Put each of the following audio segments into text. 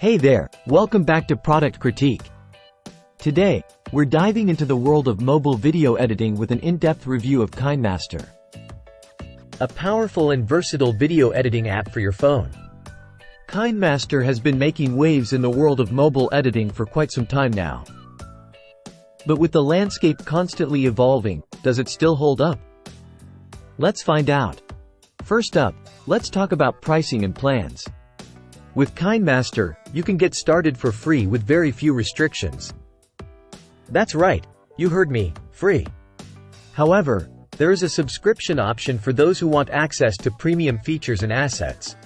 Hey there, welcome back to Product Critique. Today, we're diving into the world of mobile video editing with an in-depth review of KineMaster, a powerful and versatile video editing app for your phone. KineMaster has been making waves in the world of mobile editing for quite some time now. But with the landscape constantly evolving, does it still hold up? Let's find out. First up, let's talk about pricing and plans. With KineMaster, you can get started for free with very few restrictions. That's right, you heard me, free. However, there is a subscription option for those who want access to premium features and assets.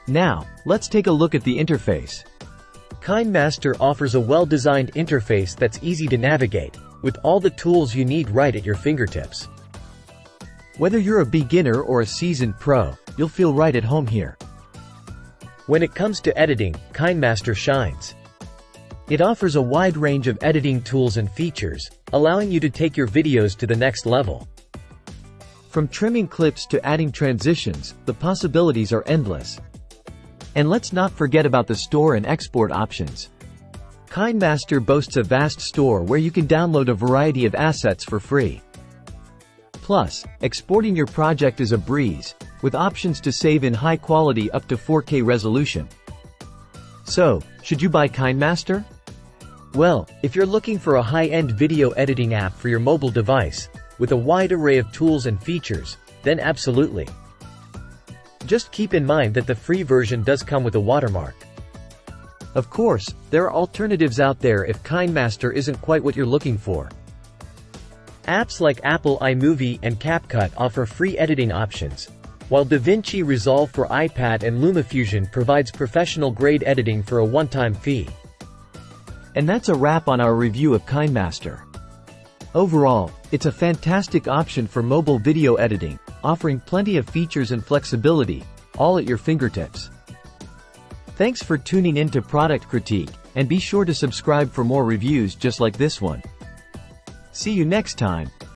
Now, let's take a look at the interface. KineMaster offers a well-designed interface that's easy to navigate, with all the tools you need right at your fingertips. Whether you're a beginner or a seasoned pro, you'll feel right at home here. When it comes to editing, KineMaster shines. It offers a wide range of editing tools and features, allowing you to take your videos to the next level. From trimming clips to adding transitions, the possibilities are endless. And let's not forget about the store and export options. KineMaster boasts a vast store where you can download a variety of assets for free. Plus, exporting your project is a breeze, with options to save in high quality up to 4K resolution. So, should you buy KineMaster? Well, if you're looking for a high-end video editing app for your mobile device, with a wide array of tools and features, then absolutely. Just keep in mind that the free version does come with a watermark. Of course, there are alternatives out there if KineMaster isn't quite what you're looking for. Apps like Apple iMovie and CapCut offer free editing options, while DaVinci Resolve for iPad and LumaFusion provides professional-grade editing for a one-time fee. And that's a wrap on our review of KineMaster. Overall, it's a fantastic option for mobile video editing, offering plenty of features and flexibility, all at your fingertips. Thanks for tuning in to Product Critique, and be sure to subscribe for more reviews just like this one. See you next time.